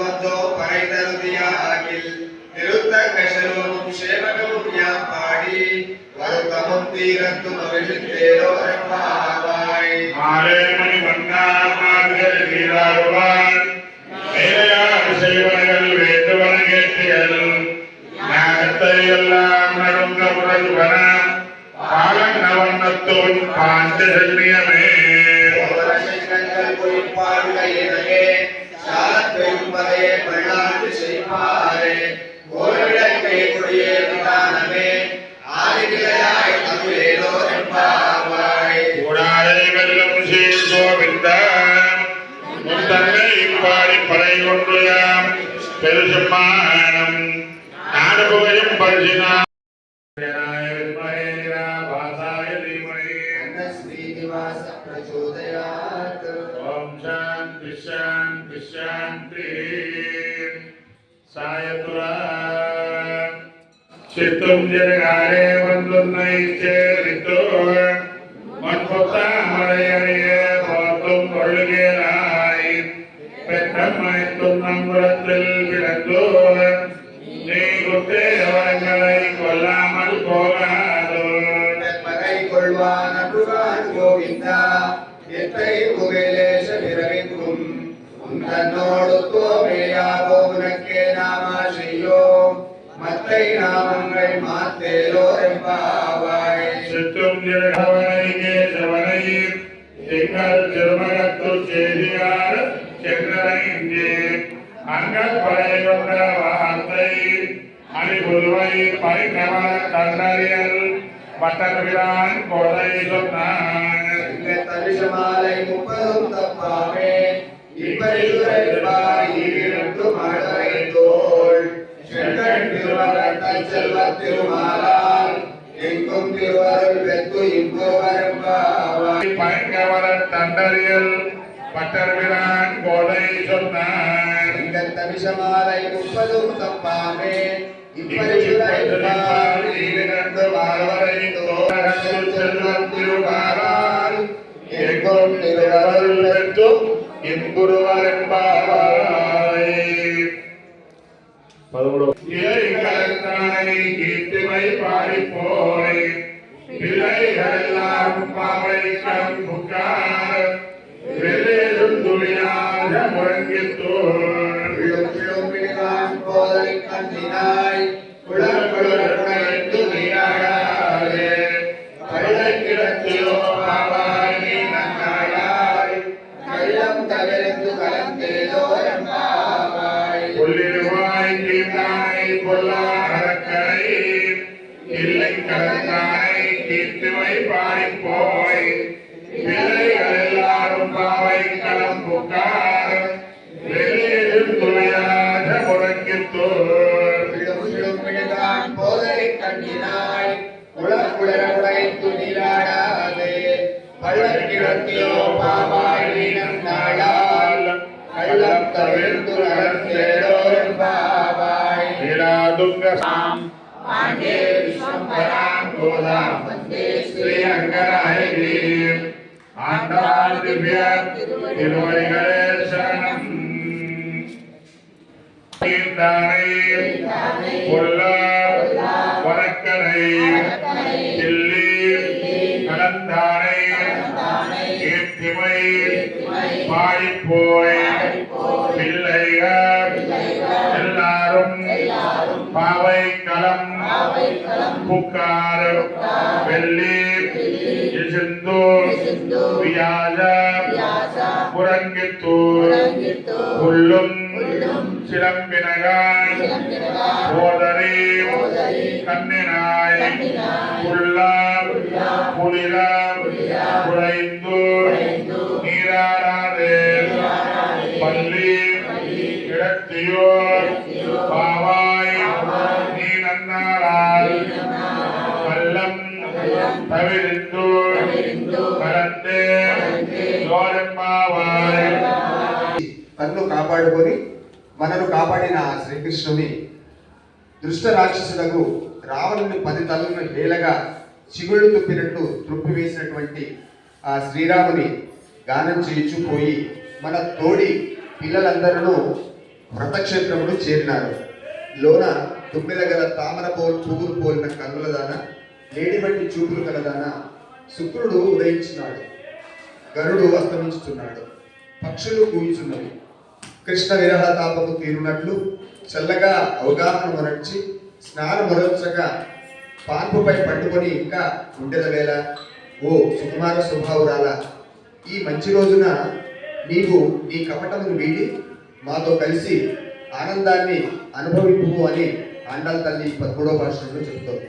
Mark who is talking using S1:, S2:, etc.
S1: வந்தோ பறை தருதியாகில் திருத்தங்கசனும் சேவகமும் யாம் பாடி வருத்தமும் தீரத்தும் அவிழ்த்தேரோ எம்பாவாய்.
S2: மாலே மணி வண்ணா மார்கள் வீராடுவான் மேலையார் செய்வர்கள் வேண்டுவன கேட்டியல் ஞானத்தை எல்லாம் நடுங்க முறைவன பாலன் நவண்ணத்தோன் பாஞ்ச செல்வியமே.
S1: பெரும்பதையே பல்லாண்டு செய்வாரே கோவிடக்கை கொடியே விதானமே ஆதிநிலையாய் தமிழேலோ எம்பாவாய்.
S2: கூடாரை வெல்லும் சீர் கோவிந்த முத்தங்கை பாடி படை கொண்டு யாம் பெருசுமானம் நாடு புகையும் பரிசினா शांति शांति सायतुरा चित्तम जरगारे वंदुन्नई चेरितो मनपुता मरयरिये बोतुम कोल्गेराई पेट्टम्मै तुन्नम्बरत्तिल विडंदो நீ குட்டே அவங்களை கொல்லாமல் போகாதோ.
S1: பகை கொள்வான் அன்புவான் கோவிந்தா எத்தை குபேலேஷ விரவிக்கும் உந்தன்னோடு கோமையாவோ உனக்கே நாம செய்யோம் மத்தை நாமங்கள் மாத்தேலோ எம்பாவாய்.
S2: சித்தும் ஜெகவனை கேசவனை திங்கள் திருமகத்து செய்தியார் சென்றடைந்தே அங்கல் படை கொண்ட வார்த்தை அணிபுதுவை பரிணம கண்டறியல் பட்டர்பிரான் கொடை சொன்னான்.
S1: தரிசமாலை 30 தப்பாமே இப்பரிசுரைப்பாய் ஈரத்து மழை தோள் செங்கண் திருவரங்கள் செல்வ திருமாலால் எங்கும் திருவருள் வெத்து இன்புவரம்பாவாய்.
S2: பயங்கவர தண்டறியல் பட்டர்பிரான் கொடை சொன்னான்.
S1: தரிசமாலை 30 தப்பாமே இப்பரிசுரைப்பாய் ஈரத்து மழை தோள் செல்வ திருமாலால்
S2: எங்கும் திருவருள் வெத்து இன்புருவரம்பாவாய். இலைகளை கீர்த்திமை பாடிப்போய் பிள்ளைகளெல்லாம் பாவை கம்புக்கார் வெள்ளேரும் துணியாக முழங்கித்தோர்
S1: போதை கண்டினாய் குளக்குளர்ந்து நீராடாதே கள்ளை கிடத்திலோ பாவாய் நீ நன்னாளாய் கள்ளம் தவிர்த்து கலந்தேலோ எம்பாவாய்.
S2: கொள்ளிடுவாய் தீர்ந்தாய் பொல்லா அறக்கரை இல்லை கலந்தாய் கீர்த்திமை பாடிப்போய் பிள்ளைகள் எல்லாரும் பாவை கலம்புக்கார் வெளியேறும் துணையாக முழங்கித்தோர்
S1: போதை கண்டினாய் குளக்குளரைத்து நீராடாதே பள்ளக்கிடத்திலோ பாவாய் நீ நன்னாளால் கள்ளம் தவிர்த்து கலந்தேலோ எம்பாவாய்.
S2: நீலாதுங்கம் ஆண்டே விஸ்வம்பராம் கோதாம் வந்தே ஸ்ரீ அங்கராயகீம் ஆண்டாள் திவ்ய திருவடிகளே சரணம். தீர்த்தானை கொல்ல வரக்கரை தில்லி கலந்தானை கீர்த்திமை பாடிப்போய் பிள்ளைகள் எல்லாரும் பாவை களம் புக்கார் வெள்ளி சிந்து வியாஜ புரங்கித்தூர் புல்லும் சிலம்பினகான் போதரி கண்ணினாய் புல்லா புலிலா குறைந்து நீராடாதே பள்ளி கிடத்தியோர் பாவாய் நீ நன்னாளால் கள்ளம் தவிர்த்து கலந்தே గోరమ్మావాయ్.
S1: తన్ను కాపాడుకొని మనను కాపాడిన శ్రీకృష్ణుని దుష్ట రాక్షసులకు రావణుని 10 తలలను హేళగా చిగుళ్ళు తుప్పినట్లు త్రుప్పివేసినటువంటి ఆ శ్రీరాముని గానం చేయించుపోయి మన తోడి పిల్లలందరూ వ్రతక్షేత్రమును చేరినారు. లోన తుమ్మెల గల తామర పువ్వులు పోలిన కన్నుల దాన, లేడి వంటి చూపులు కలదాన శుక్రుడు ఉదయించినాడు. గరుడు అస్తమించుతున్నాడు. పక్షులు కూర్చున్నవి. కృష్ణ విరహ తాపము తీరునట్లు చల్లగా అవగాహన మొరచి స్నాన మొరచగా పాన్పుపై పట్టుకొని ఇంకా ఉండెద వేళ, ఓ సుకుమార స్వభావురాల, ఈ మంచి రోజున నీవు నీ కపటమును వీడి మాతో కలిసి ఆనందాన్ని అనుభవింపు అని ఆండాల్ తల్లి 13వ భాషలో చెబుతోంది.